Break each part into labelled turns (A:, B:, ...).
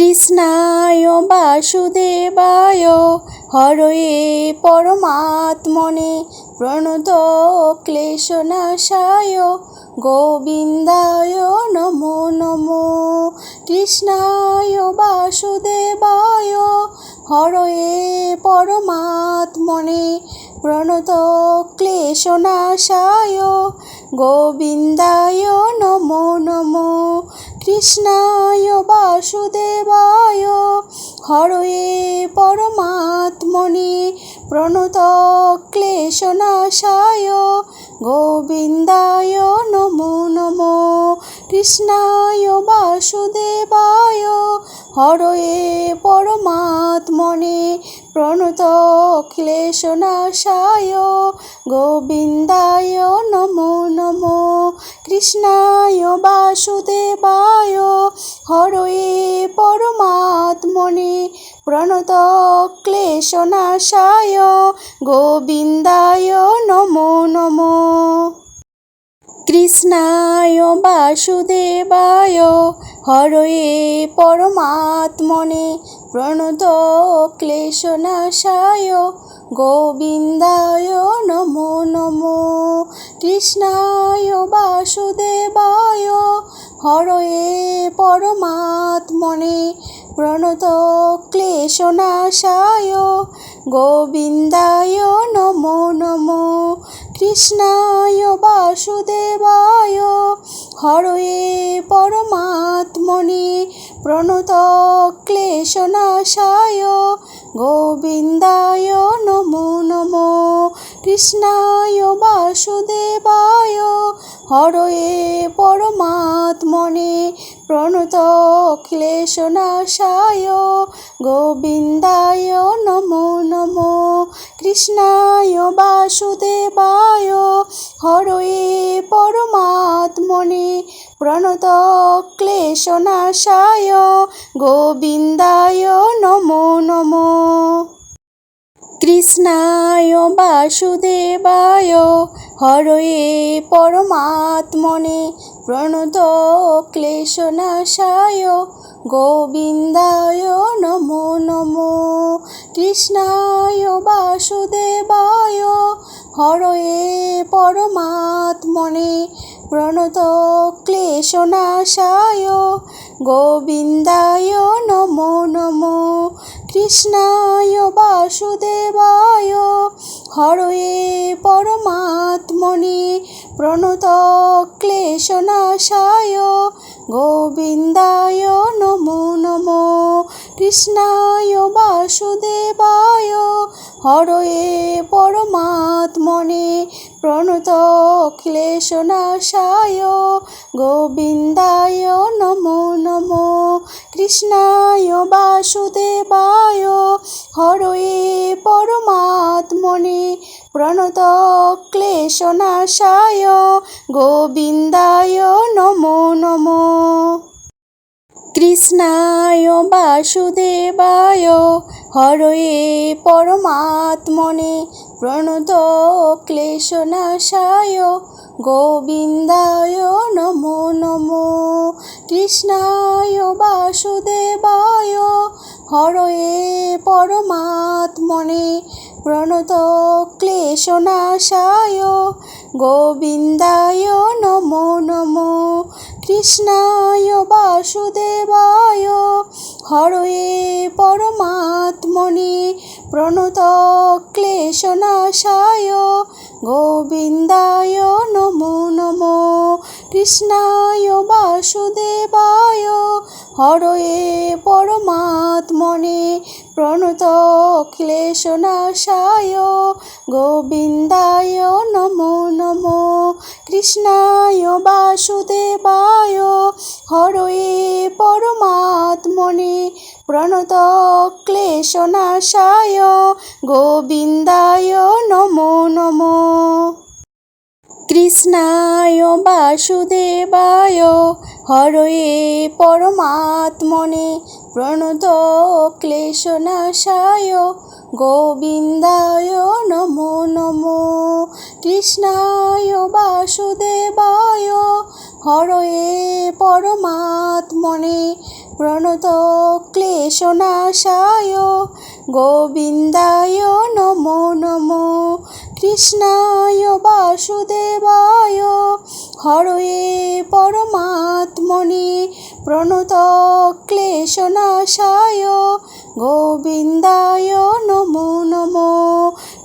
A: কৃষ্ণায় বাসুদেবায় হরয়ে পরমাত্মনে প্রণত ক্লেশনাশায় গোবিন্দায় নমো নমো। কৃষ্ণায় বাসুদেবায় হরয়ে পরমাত্মনে প্রণত ক্লেশনাশায় গোবিন্দায় নমো নমো। কৃষ্ণায় বাসুদেবায় হরয়ে পরমাত্মনে প্রণত ক্লেশনাশায় গোবিন্দায় নমো নমো। কৃষ্ণায় বাসুদেবায় হরয়ে পরমাত্মনে প্রণত ক্লেশনাশায় গোবিন্দায় নমো নমো। কৃষ্ণায় বাসুদেবায় হরয়ে পরমাত্মনে প্রণত ক্লেশনাশায় গোবিন্দায় নমো নমো। কৃষ্ণায় বাসুদেবায় হরয়ে পরমাত্মনে প্রণত ক্লেশনাশায় গোবিন্দায় নমো নমো। কৃষ্ণায় বাসুদেবায় হরয়ে পরমাত্মনে প্রণত ক্লেশনাশায় গোবিন্দায় নমো নমো। কৃষ্ণায় বাসুদেবায় হরয়ে পরমাত্মনে প্রণত ক্লেশনাশায় গোবিন্দায় নমো নমো। কৃষ্ণায় বাসুদেবায় হরয়ে পরমাত্মনে প্রণত ক্লেশনাশায় গোবিন্দায় নমো নমো। কৃষ্ণায় বাসুদেবায় হরয়ে পরমাত্মনে প্রণত ক্লেশনাশায় গোবিন্দায় নমো নমো। কৃষ্ণায় বাসুদেবায় হরয়ে পরমাত্মনে প্রণত ক্লেশনাশায় গোবিন্দায় নমো নমো। কৃষ্ণায় বাসুদেবায় হরয়ে পরমাত্মনে প্রণত ক্লেশনাশায় গোবিন্দায় নমো নমো। কৃষ্ণায় বাসুদেবায় হরয়ে পরমাত্মনে প্রণত ক্লেশনাশায় গোবিন্দায় নমো নমো। কৃষ্ণায় বাসুদেবায় হরয়ে পরমাত্মনে প্রণত ক্লেশনাশায় গোবিন্দায় নমো নমো। কৃষ্ণায় বাসুদেবায় হরয়ে পরমাত্মনে প্রণত ক্লেশনাশায় গোবিন্দায় নমো নমো। কৃষ্ণায় বাসুদেবায় হরয়ে পরমাত্মনে প্রণত ক্লেশনাশায় গোবিন্দায় নমো নমো। কৃষ্ণায় বাসুদেবায় হরয়ে পরমাত্মনে প্রণত ক্লেশনাশায় গোবিন্দায় নমো নমো। কৃষ্ণায় বাসুদেবায় হরয়ে পরমাত্মনে প্রণত ক্লেশনাশায় গোবিন্দায় নমো নমো। কৃষ্ণায় বাসুদেবায় হরয়ে পরমাত্মনে প্রণত ক্লেশনাশায় গোবিন্দায় নমো নমো। কৃষ্ণায় বাসুদেবায় হরয়ে পরমাত্মনে প্রণত ক্লেশনাশায় গোবিন্দায় নমো নমো। কৃষ্ণায় বাসুদেবায় হরয়ে পরমাত্মনে প্রণত ক্লেশনাশায় গোবিন্দায় নমো নমো। কৃষ্ণায় বাসুদেবায় হরয়ে পরমাত্মনে প্রণত ক্লেশনাশায় গোবিন্দায় নমো নমো। কৃষ্ণায় বাসুদেবায় হরয়ে পরমাত্মনে প্রণত ক্লেশনাশায় গোবিন্দায় নমো নমো।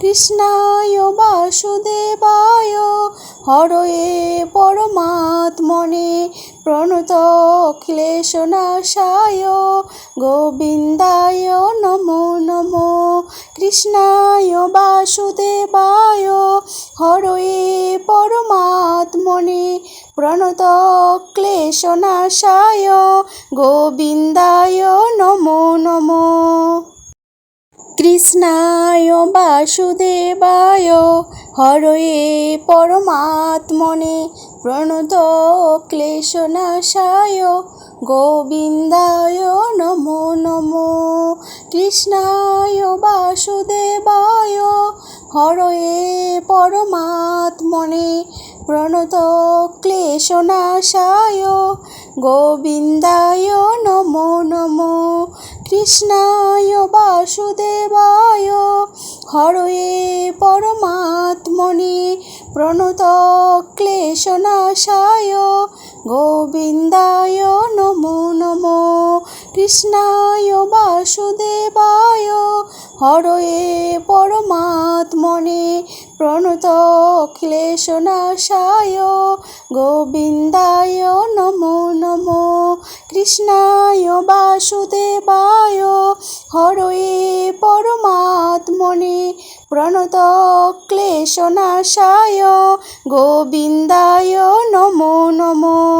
A: কৃষ্ণায় বাসুদেবায় হরয়ে পরমাত্মনে প্রণত ক্লেশনাশায় গোবিন্দায় নমো নমো। কৃষ্ণায় বাসুদেবায় হরয়ে পরমাত্মনে প্রণত ক্লেশনাশায় গোবিন্দায় নমো নমো। কৃষ্ণায় বাসুদেবায় হরয়ে পরমাত্মনে প্রণত ক্লেশনাশায় গোবিন্দায় নমো নমো। কৃষ্ণায় বাসুদেবায় হরয়ে পরমাত্মনে প্রণত ক্লেশনাশায় গোবিন্দায় নমো নমো। কৃষ্ণায় বাসুদেবায় হরয়ে পরমাত্মনে প্রণত ক্লেশনাশায় গোবিন্দায় নমো নমো। কৃষ্ণায় বাসুদেবায় হরয়ে পরমাত্মনে প্রণত ক্লেশনাশায় গোবিন্দায় নমো নমো। কৃষ্ণায় বাসুদেবায় হরয়ে পরমাত্মনে প্রণত ক্লেশনাশায় গোবিন্দায় নমো নমো।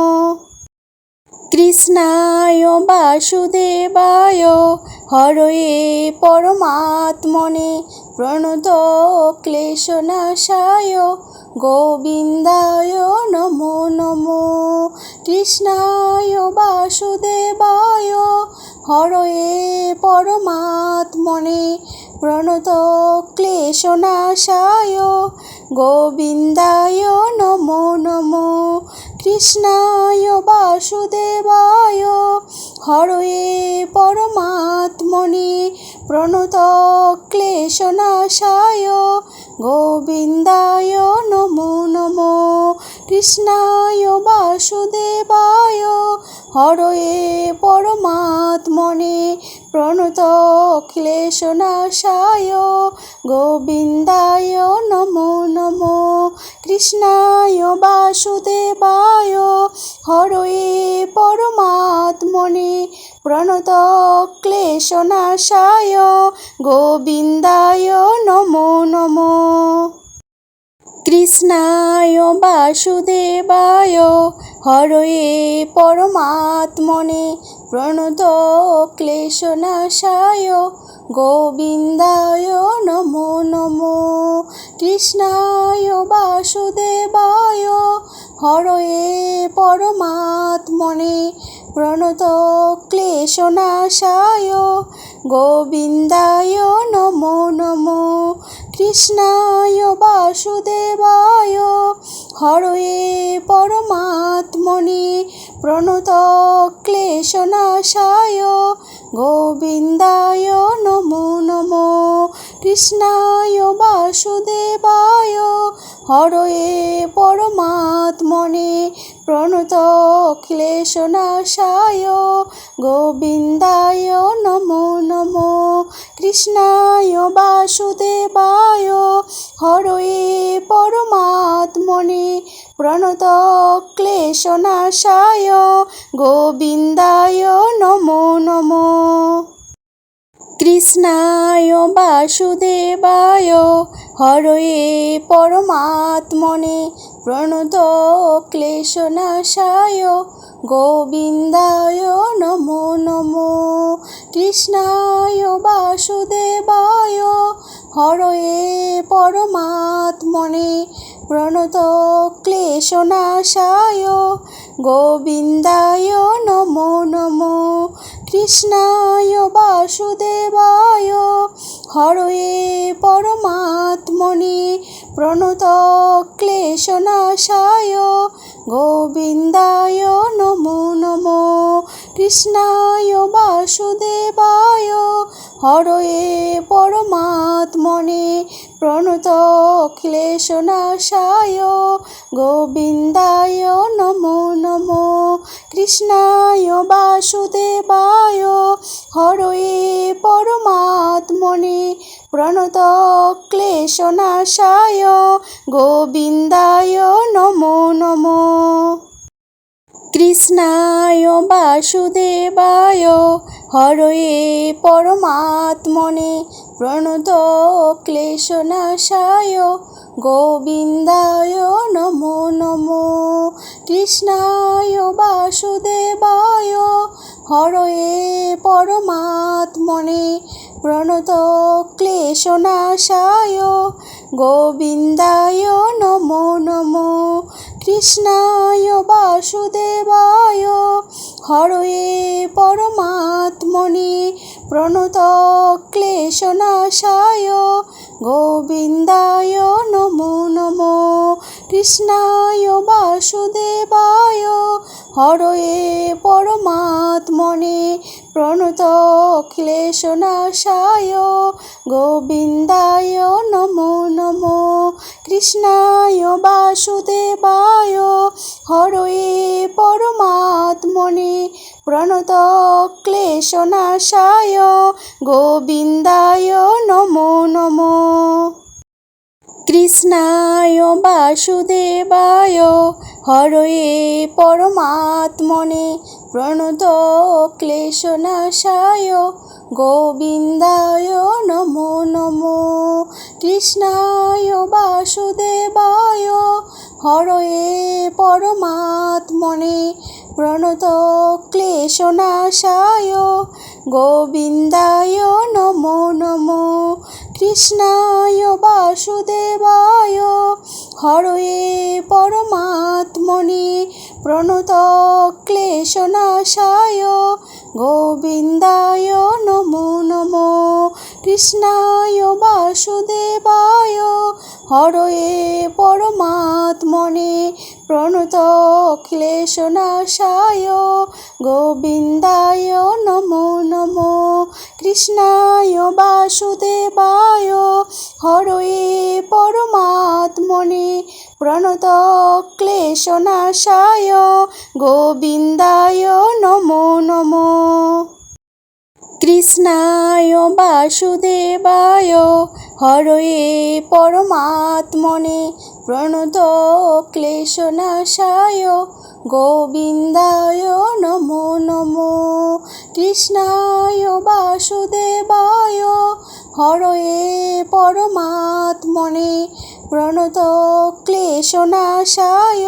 A: কৃষ্ণায় বাসুদেবায় হরয়ে পরমাত্মনে প্রণত ক্লেশনাশায় গোবিন্দায় নমো নমো। কৃষ্ণায় বাসুদেবায় হরয়ে পরমাত্মনে প্রণত ক্লেশনাশায় গোবিন্দায় নমো নমো। কৃষ্ণায় বাসুদেবায় হরয়ে পরমাত্মনে প্রণত ক্লেশনাশায় গোবিন্দায় নমো নমো। কৃষ্ণায় বাসুদেবায় হরয়ে পরমাত্মনে প্রণত ক্লেশনাশায় গোবিন্দায় নমো নমো। কৃষ্ণায় বাসুদেবায় হরয়ে পরমাত্মনে প্রণত ক্লেশনাশায় গোবিন্দায় নমো নমো। কৃষ্ণায় বাসুদেবায় হরয়ে পরমাত্মনে প্রণত ক্লেশনাশায় গোবিন্দায় নমো নমো। কৃষ্ণায় বাসুদেবায় হরয়ে পরমাত্মনে প্রণত ক্লেশনাশায় গোবিন্দায় নমো নমো। কৃষ্ণায় বাসুদেবায় হরয়ে পরমাত্মনে প্রণত ক্লেশনাশায় গোবিন্দায় নমো নমো। কৃষ্ণায় বাসুদেবায় হরয়ে পরমাত্মনে প্রণত ক্লেশনাশায় গোবিন্দায় নমো নমো। কৃষ্ণায় বাসুদেবায় হরয়ে পরমাত্মনে প্রণত ক্লেশনাশায় গোবিন্দায় নমো নমো। কৃষ্ণায় বাসুদেবায় হরয়ে পরমাত্মনে প্রণত ক্লেশনাশায় গোবিন্দায় নমো নমো। কৃষ্ণায় বাসুদেবায় হরয়ে পরমাত্মনে প্রণত ক্লেশনাশায় গোবিন্দায় নমো নমো। কৃষ্ণায় বাসুদেবায় হরয়ে পরমাত্মনে প্রণত ক্লেশনাশায় গোবিন্দায় নমো নমো। কৃষ্ণায় বাসুদেবায় হরয়ে পরমাত্মনে প্রণত ক্লেশনাশায় গোবিন্দায় নমো নমো। কৃষ্ণায় বাসুদেবায় হরয়ে পরমাত্মনে প্রণত ক্লেশনাশায় গোবিন্দায় নমো নমো। কৃষ্ণায় বাসুদেবায় হরয়ে পরমাত্মনে প্রণত ক্লেশনাশায় গোবিন্দায় নমো নমো। কৃষ্ণায় বাসুদেবায় হরয়ে পরমাত্মনে প্রণত ক্লেশনাশায় গোবিন্দায় নমো নমো। কৃষ্ণায় বাসুদেবায় হরয়ে পরমাত্মনে প্রণত ক্লেশনাশায় গোবিন্দায় নমো নমো। কৃষ্ণায় বাসুদেবায় হরয়ে পরমাত্মনে প্রণত ক্লেশনাশায় গোবিন্দায় নমো নমো। কৃষ্ণায় বাসুদেবায় হরয়ে পরমাত্মনে প্রণত ক্লেশনাশায় গোবিন্দায় নমো নমো। কৃষ্ণায় বাসুদেবায় হরয়ে পরমাত্মনে প্রণত ক্লেশনাশায় গোবিন্দায় নমো নমো। কৃষ্ণায় বাসুদেবায় হরয়ে পরমাত্মনে প্রণত ক্লেশনাশায় গোবিন্দায় নমো নমো। কৃষ্ণায় বাসুদেবায় হরয়ে পরমাত্মনে প্রণত ক্লেশনাশায় গোবিন্দায় নমো নমো। কৃষ্ণায় বাসুদেবায় হরয়ে পরমাত্মনে প্রণত ক্লেশনাশায় গোবিন্দায় নমো নমো। কৃষ্ণায় বাসুদেবায় হরয়ে পরমাত্মনে প্রণত ক্লেশনাশায় গোবিন্দায় নমো নমো। কৃষ্ণায় বাসুদেবায় হরয়ে পরমাত্মনে প্রণত ক্লেশনাশায় গোবিন্দায় নমো নমো। কৃষ্ণায় বাসুদেবায় হরয়ে পরমাত্মনে প্রণত ক্লেশনাশায়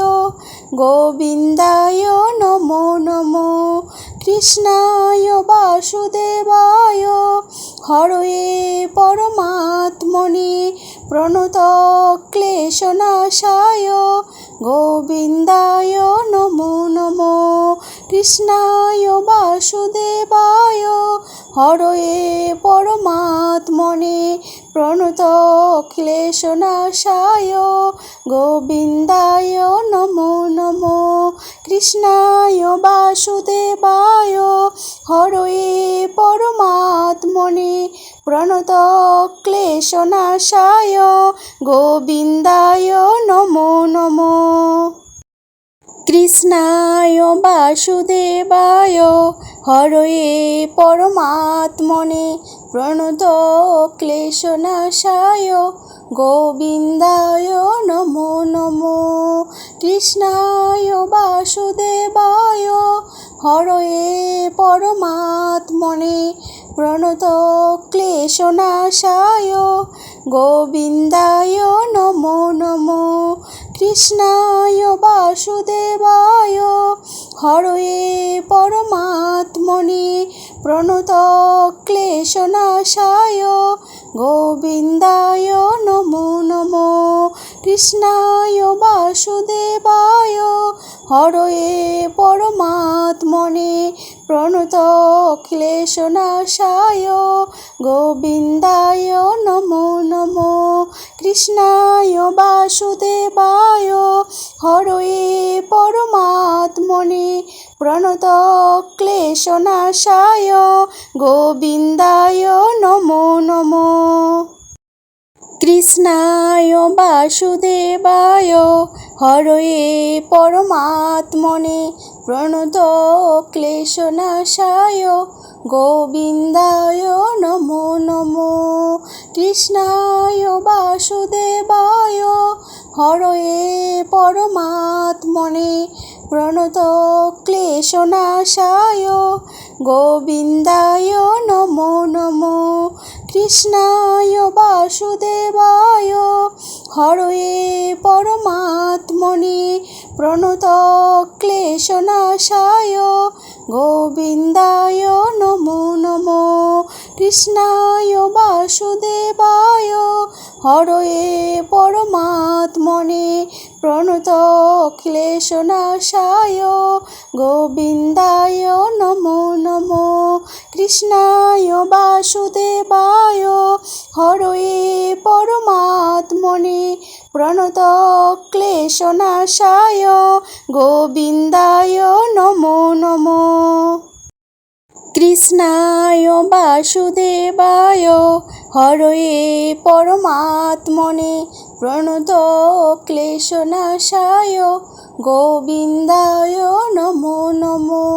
A: গোবিন্দায় নমো নমো। কৃষ্ণায় বাসুদেবায় হরয়ে পরমাত্মনে প্রণত ক্লেশনাশায় গোবিন্দায় নমো নমো। কৃষ্ণায় বাসুদেবায় হরয়ে পরমাত্মনে প্রণত ক্লেশনাশায় গোবিন্দায় নমো নমো। কৃষ্ণায় বাসুদেবায় হরয়ে পরমাত্মনে প্রণত ক্লেশনাশায় গোবিন্দায় নমো নমো। কৃষ্ণায় বাসুদেবায় হরয়ে পরমাত্মনে প্রণত ক্লেশনাশায় গোবিন্দায় নমো নমো। কৃষ্ণায় বাসুদেবায় হরয়ে পরমাত্মনে প্রণত ক্লেশনাশায় গোবিন্দায় নমো নমো। কৃষ্ণায় বাসুদেবায় হরয়ে পরমাত্মনে প্রণত ক্লেশনাশায় গোবিন্দায় নমো নমো। কৃষ্ণায় বাসুদেবায় হরয়ে পরমাত্মনে প্রণত ক্লেশনাশায় গোবিন্দায় নমো নমো। কৃষ্ণায় বাসুদেবায় হরয়ে পরমাত্মনে প্রণতক্লেশনাশায় গোবিন্দায় নমো নমো। কৃষ্ণায় বাসুদেবায় হরয়ে পরমাত্মনে প্রণতক্লেশনাশায় গোবিন্দায় নমো নমো। কৃষ্ণায় বাসুদেবায় হরয়ে পরমাত্মনে প্রণতক্লেশনাশায় গোবিন্দায় নমো নমো। কৃষ্ণায় বাসুদেবায় হরয়ে পরমাত্মনে প্রণতক্লেশনাশায় গোবিন্দায় নমো নমো। কৃষ্ণায় বাসুদেবায় হরয়ে পরমাত্মনে প্রণতক্লেশনাশায় গোবিন্দায় নমো নমো। কৃষ্ণায় বাসুদেবায় হরয়ে পরমাত্মনে প্রণতক্লেশনাশায় গোবিন্দায় নমো নমো। কৃষ্ণায় বাসুদেবায় হরয়ে পরমাত্মনে প্রণতক্লেশনাশায় গোবিন্দায় নমো নমো।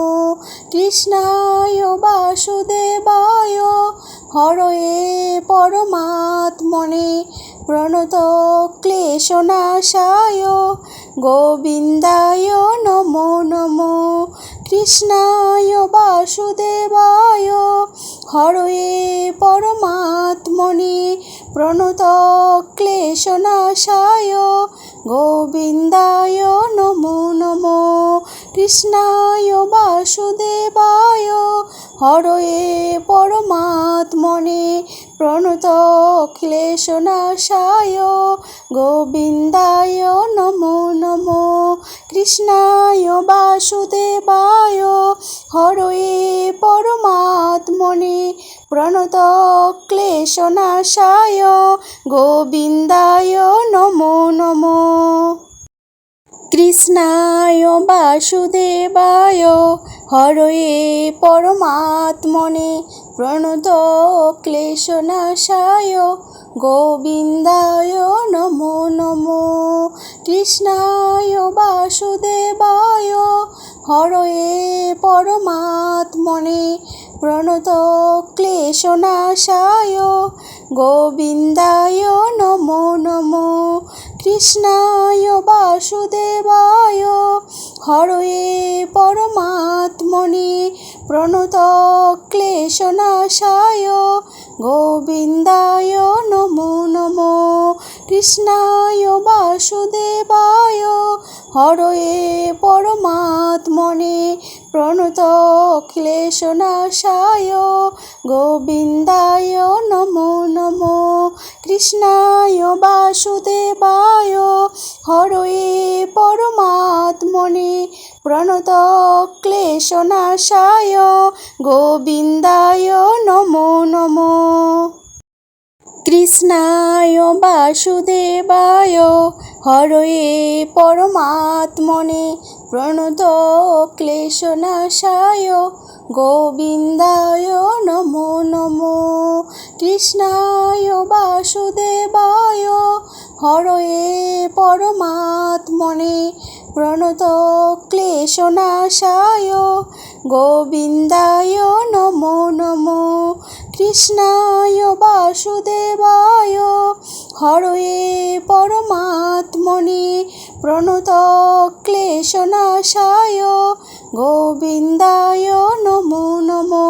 A: কৃষ্ণায় বাসুদেবায় হরয়ে পরমাত্মনে প্রণতক্লেশনাশায় গোবিন্দায় নমো নমো। কৃষ্ণায় বাসুদেবায় হরয়ে পরমাত্মনে প্রণতক্লেশনাশায় গোবিন্দায় নমো নমো। কৃষ্ণায় বাসুদেবায় হরয়ে পরমাত্মনে প্রণতক্লেশনাশায় গোবিন্দায় নমো নমো। কৃষ্ণায় বাসুদেবায় হরয়ে পরমাত্মনে প্রণতক্লেশনাশায় গোবিন্দায় নমো নমো। কৃষ্ণায় বাসুদেবায় হরয়ে পরমাত্মনে প্রণতক্লেশনাশায় গোবিন্দায় নমো নমো। কৃষ্ণায় বাসুদেবায় হরয়ে পরমাত্মনে প্রণতক্লেশনাশায় গোবিন্দায় নমো নমো। কৃষ্ণায় বাসুদেবায় হরয়ে পরমাত্মনে প্রণতক্লেশনাশায় গোবিন্দায় নমো নমো। কৃষ্ণায় বাসুদেবায় হরয়ে পরমাত্মনে প্রণতক্লেশনাশায় গোবিন্দায় নমো নমো। কৃষ্ণায় বাসুদেবায় হরয়ে পরমাত্মনে প্রণতক্লেশনাশায় গোবিন্দায় নমো নমো। কৃষ্ণায় বাসুদেবায় হরয়ে পরমাত্মনে প্রণতক্লেশনাশায় গোবিন্দায় নমো নমো। কৃষ্ণায় বাসুদেবায় হরয়ে পরমাত্মনে প্রণতক্লেশনাশায় গোবিন্দায় নমো নমো। কৃষ্ণায় বাসুদেবায় হরয়ে পরমাত্মনে প্রণতক্লেশনাশায় গোবিন্দায় নমো নমো।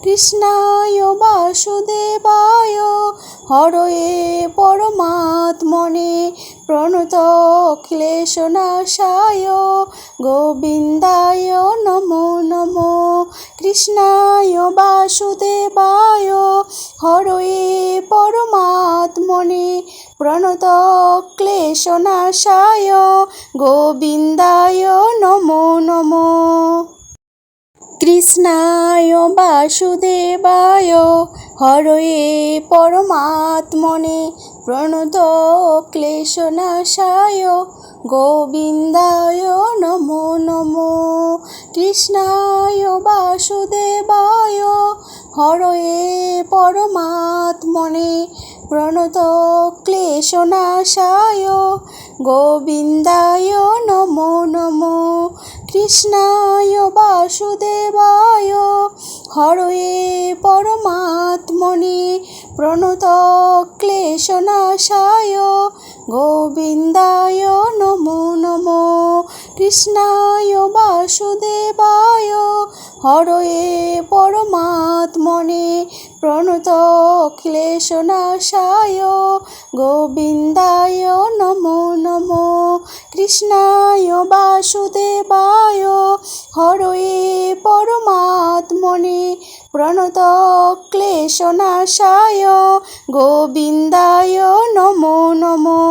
A: কৃষ্ণায় বাসুদেবায় হরয়ে পরমাত্মনে প্রণতক্লেশনাশায় গোবিন্দায় নমো নমো। কৃষ্ণায় বাসুদেবায় হরয়ে পরমাত্মনে প্রণতক্লেশনাশায় গোবিন্দায় নমো নমো। কৃষ্ণায় বাসুদেবায় হরয়ে পরমাত্মনে প্রণত ক্লেশনাশায় গোবিন্দায় নমো নমো। কৃষ্ণায় বাসুদেবায় হরয়ে পরমাত্মনে প্রণত ক্লেশনাশায় গোবিন্দায় নমো নমো। কৃষ্ণায় বাসুদেবায় হরয়ে পরমাত্মনে প্রণত ক্লেশনাশায় গোবিন্দায় নমো নমো। কৃষ্ণায় বাসুদেবায় হরয়ে পরমাত্মনে প্রণত ক্লেশনাশায় গোবিন্দায় নমো নমো। কৃষ্ণায় বাসুদেবায় হরয়ে পরমাত্মনে প্রণত ক্লেশনাশায় গোবিন্দায় নমো নমো।